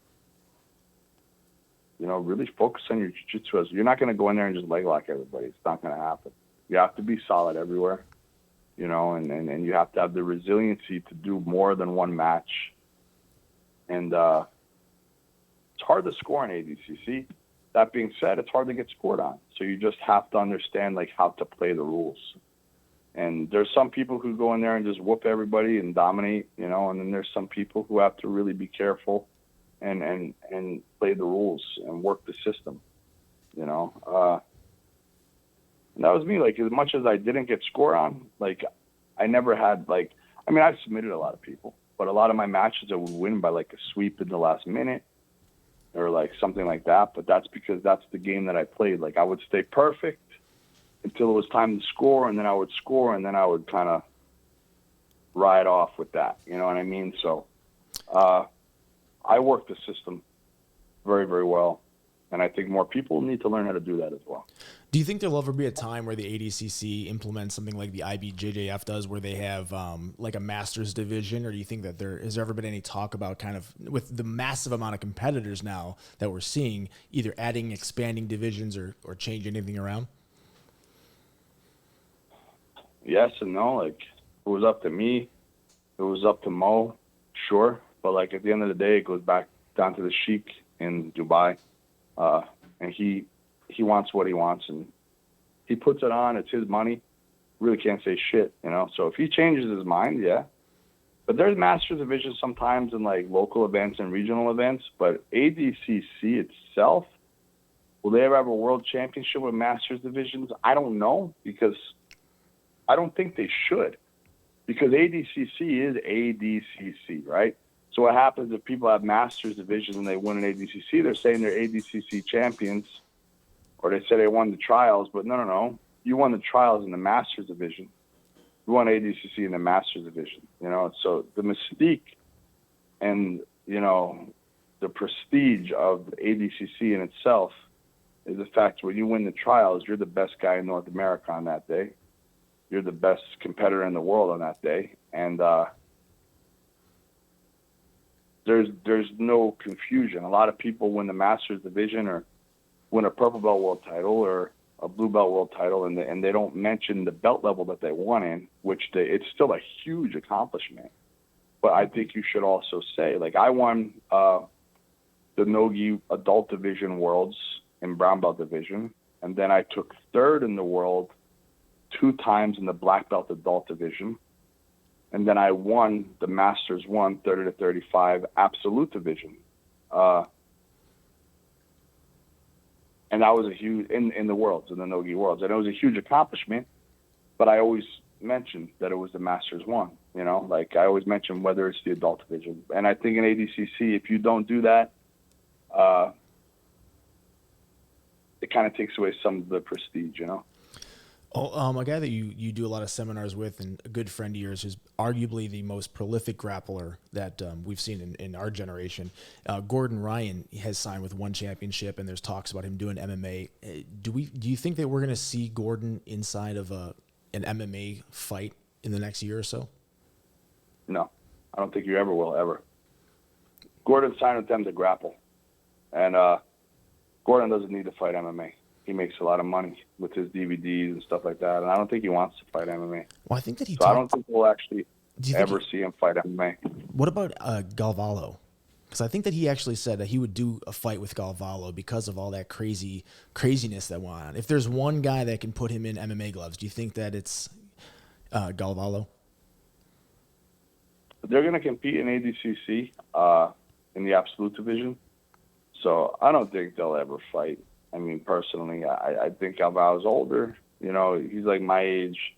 really focus on your jiu-jitsu. You're not going to go in there and just leg lock everybody. It's not going to happen. You have to be solid everywhere, and you have to have the resiliency to do more than one match. And it's hard to score in ADCC. That being said, it's hard to get scored on. So you just have to understand how to play the rules. And there's some people who go in there and just whoop everybody and dominate, and then there's some people who have to really be careful and play the rules and work the system, And that was me. As much as I didn't get scored on, I never had I've submitted a lot of people, but a lot of my matches I would win by a sweep in the last minute or something like that. But that's because that's the game that I played. I would stay perfect until it was time to score, and then I would score, and then I would kind of ride off with that. You know what I mean? So I work the system very, very well, and I think more people need to learn how to do that as well. Do you think there'll ever be a time where the ADCC implements something like the IBJJF does, where they have a master's division, or do you think that has there ever been any talk about kind of, with the massive amount of competitors now that we're seeing, either adding, expanding divisions or changing anything around? Yes and no. If it was up to me, it was up to Mo, sure. But at the end of the day, it goes back down to the Sheikh in Dubai, and he wants what he wants, and he puts it on. It's his money. Really can't say shit, So if he changes his mind, yeah. But there's masters divisions sometimes in local events and regional events. But ADCC itself, will they ever have a world championship with masters divisions? I don't know, because I don't think they should, because ADCC is ADCC, right? So what happens if people have masters divisions and they win an ADCC? They're saying they're ADCC champions, or they say they won the trials, but no. You won the trials in the masters division. You won ADCC in the masters division, So the mystique and, the prestige of ADCC in itself is the fact when you win the trials, you're the best guy in North America on that day. You're the best competitor in the world on that day. And there's no confusion. A lot of people win the Masters division or win a purple belt world title or a blue belt world title, and they don't mention the belt level that they won in, it's still a huge accomplishment. But I think you should also say, I won the no-gi adult division worlds in brown belt division, and then I took third in the world 2 times in the black belt adult division. And then I won the Masters 30 to 35 absolute division. And that was a huge, in the worlds, in the no-gi worlds. And it was a huge accomplishment, but I always mentioned that it was the Masters 1, I always mention whether it's the adult division. And I think in ADCC, if you don't do that, it kind of takes away some of the prestige, Oh, a guy that you do a lot of seminars with, and a good friend of yours, who's arguably the most prolific grappler that we've seen in our generation. Gordon Ryan has signed with one championship, and there's talks about him doing MMA. Do you think that we're going to see Gordon inside of an MMA fight in the next year or so? No, I don't think you ever will, ever. Gordon signed with them to grapple. And Gordon doesn't need to fight MMA. He makes a lot of money with his DVDs and stuff like that, and I don't think he wants to fight MMA. Well, I think that he. So I don't think we'll actually ever see him fight MMA. What about Galvalo? Because I think that he actually said that he would do a fight with Galvalo because of all that craziness that went on. If there's one guy that can put him in MMA gloves, do you think that it's Galvalo? They're going to compete in ADCC in the absolute division, so I don't think they'll ever fight. I mean, personally, I think Galvalo's older. You know, he's like my age.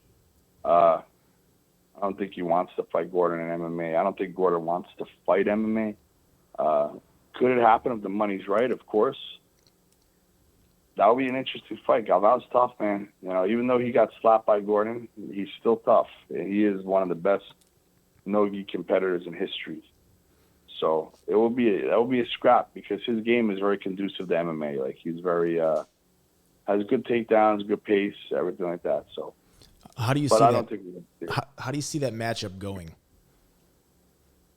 I don't think he wants to fight Gordon in MMA. I don't think Gordon wants to fight MMA. Could it happen if the money's right? Of course. That would be an interesting fight. Galvalo's tough, man. You know, even though he got slapped by Gordon, he's still tough. He is one of the best no-gi competitors in history. So that will be a scrap because his game is very conducive to MMA. Like he's very has good takedowns, good pace, everything like that. So how do you see that? How do you see that matchup going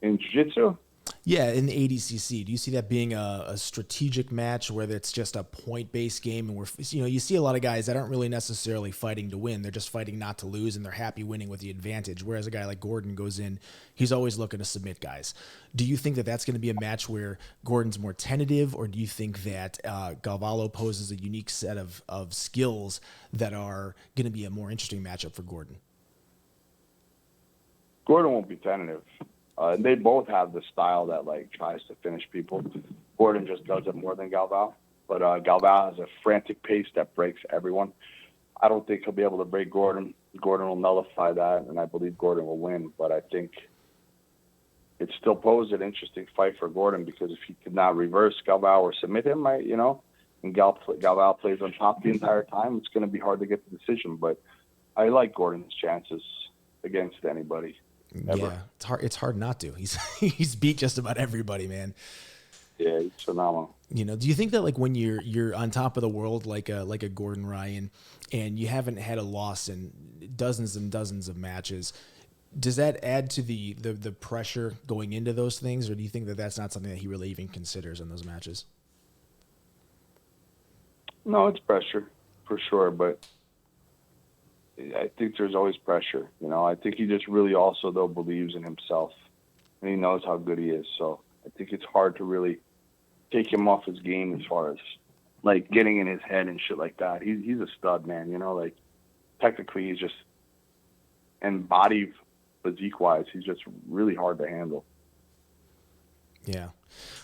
in jiu-jitsu? Yeah, in the ADCC, do you see that being a strategic match where it's just a point-based game, and you see a lot of guys that aren't really necessarily fighting to win; they're just fighting not to lose, and they're happy winning with the advantage. Whereas a guy like Gordon goes in, he's always looking to submit guys. Do you think that that's going to be a match where Gordon's more tentative, or do you think that Galvalo poses a unique set of skills that are going to be a more interesting matchup for Gordon? Gordon won't be tentative. They both have the style that like tries to finish people. Gordon just does it more than Galvalo, but Galvalo has a frantic pace that breaks everyone. I don't think he'll be able to break Gordon. Gordon will nullify that, and I believe Gordon will win. But I think it still poses an interesting fight for Gordon because if he could not reverse Galvalo or submit him, and Galvalo plays on top the entire time, it's going to be hard to get the decision. But I like Gordon's chances against anybody. Ever. Yeah, it's hard not to. He's beat just about everybody, man. Yeah, he's phenomenal. You know, do you think that like when you're on top of the world like a Gordon Ryan, and you haven't had a loss in dozens and dozens of matches, does that add to the pressure going into those things, or do you think that that's not something that he really even considers in those matches? No, it's pressure for sure, but I think there's always pressure. You know, I think he just really also, though, believes in himself, and he knows how good he is. So I think it's hard to really take him off his game as far as, like, getting in his head and shit like that. He's a stud, man, you know? Like, technically he's just, and body physique-wise, he's just really hard to handle. Yeah.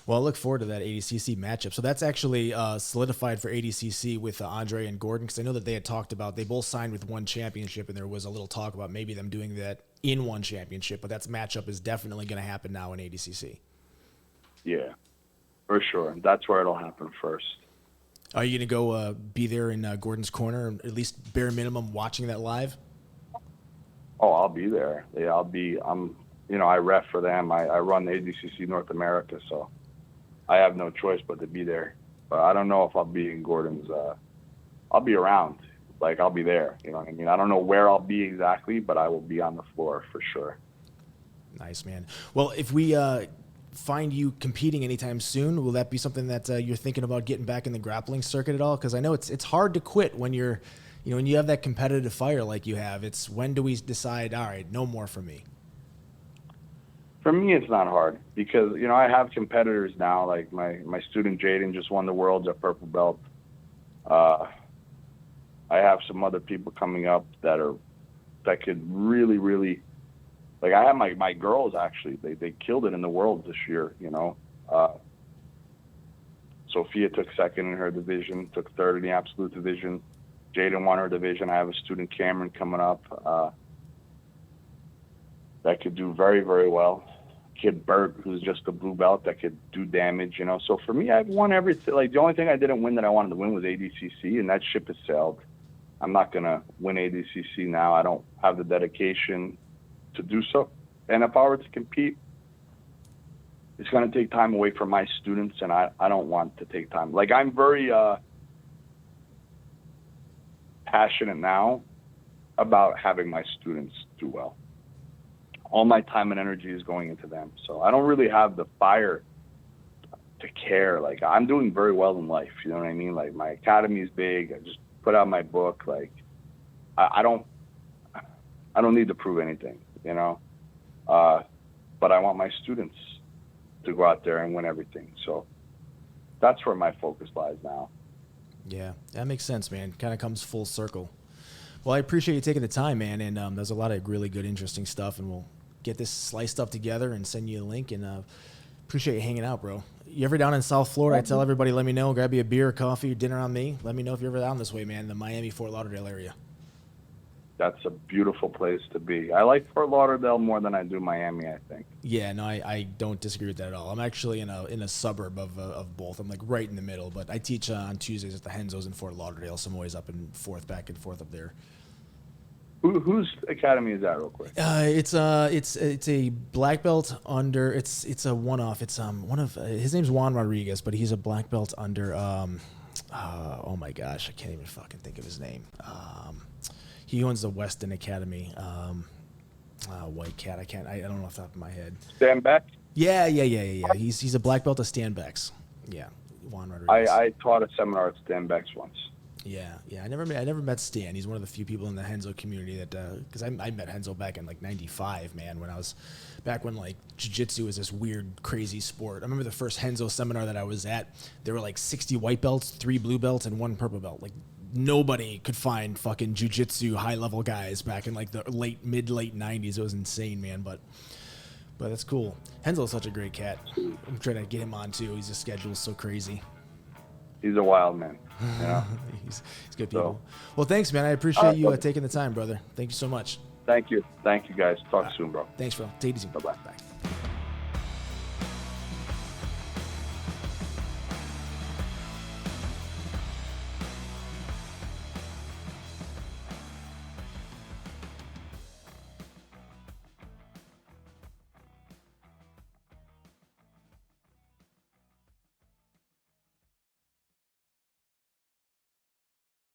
Well, I look forward to that ADCC matchup. So that's actually solidified for ADCC with Andre and Gordon, because I know that they had talked about, they both signed with one championship, and there was a little talk about maybe them doing that in one championship, but that matchup is definitely going to happen now in ADCC. Yeah, for sure. That's where it'll happen first. Are you going to go be there in Gordon's corner, at least bare minimum watching that live? Oh, I'll be there. Yeah, I ref for them. I run the ADCC North America, so I have no choice but to be there. But I don't know if I'll be in Gordon's. I'll be around. Like, I'll be there. You know what I mean? I don't know where I'll be exactly, but I will be on the floor for sure. Nice, man. Well, if we find you competing anytime soon, will that be something that you're thinking about getting back in the grappling circuit at all? Because I know it's hard to quit when you're, when you have that competitive fire like you have. It's when do we decide, all right, no more for me? For me, it's not hard because, I have competitors now. Like my student Jaden just won the Worlds at Purple Belt. I have some other people coming up that could really, really, like I have my girls actually, they killed it in the Worlds this year, Sophia took second in her division, took third in the absolute division. Jaden won her division. I have a student, Cameron, coming up that could do very, very well. Kid Bert, who's just a blue belt that could do damage, So for me, I've won everything. Like the only thing I didn't win that I wanted to win was ADCC, and that ship has sailed. I'm not going to win ADCC now. I don't have the dedication to do so. And if I were to compete, it's going to take time away from my students, and I don't want to take time. Like, I'm very passionate now about having my students do well. All my time and energy is going into them. So I don't really have the fire to care. Like, I'm doing very well in life. You know what I mean? Like, my academy is big. I just put out my book. Like, I don't need to prove anything, you know? But I want my students to go out there and win everything. So that's where my focus lies now. Yeah, that makes sense, man. Kind of comes full circle. Well, I appreciate you taking the time, man. And there's a lot of really good, interesting stuff. And we'll get this sliced up together and send you a link. And appreciate you hanging out, bro. You ever down in South Florida? I tell everybody, let me know. Grab you a beer, coffee, dinner on me. Let me know if you're ever down this way, man, the Miami, Fort Lauderdale area. That's a beautiful place to be. I like Fort Lauderdale more than I do Miami, I think. Yeah, no, I don't disagree with that at all. I'm actually in a suburb of both. I'm like right in the middle, but I teach on Tuesdays at the Henzos in Fort Lauderdale, so I'm always back and forth up there. Whose academy is that, real quick? It's a black belt under. It's a one-off. It's one of his name's Juan Rodriguez, but he's a black belt under. Oh my gosh, I can't even fucking think of his name. He owns the Weston Academy. White Cat. I don't know off the top of my head. Stand back? Yeah. He's a black belt of stand-backs. Yeah, Juan Rodriguez. I taught a seminar at stand backs once. Yeah. I never met Stan. He's one of the few people in the Henzo community that, because I met Henzo back in like '95, man, when like jiu-jitsu was this weird, crazy sport. I remember the first Henzo seminar that I was at, there were like 60 white belts, 3 blue belts, and 1 purple belt. Like, nobody could find fucking jiu-jitsu high-level guys back in like the mid-late 90s. It was insane, man, but that's cool. Henzo's such a great cat. I'm trying to get him on too. His schedule's so crazy. He's a wild man. You know? he's good people. Well, thanks, man. I appreciate you taking the time, brother. Thank you so much. Thank you, guys. Talk soon, bro. Thanks, bro. Take it easy. Bye-bye. Bye.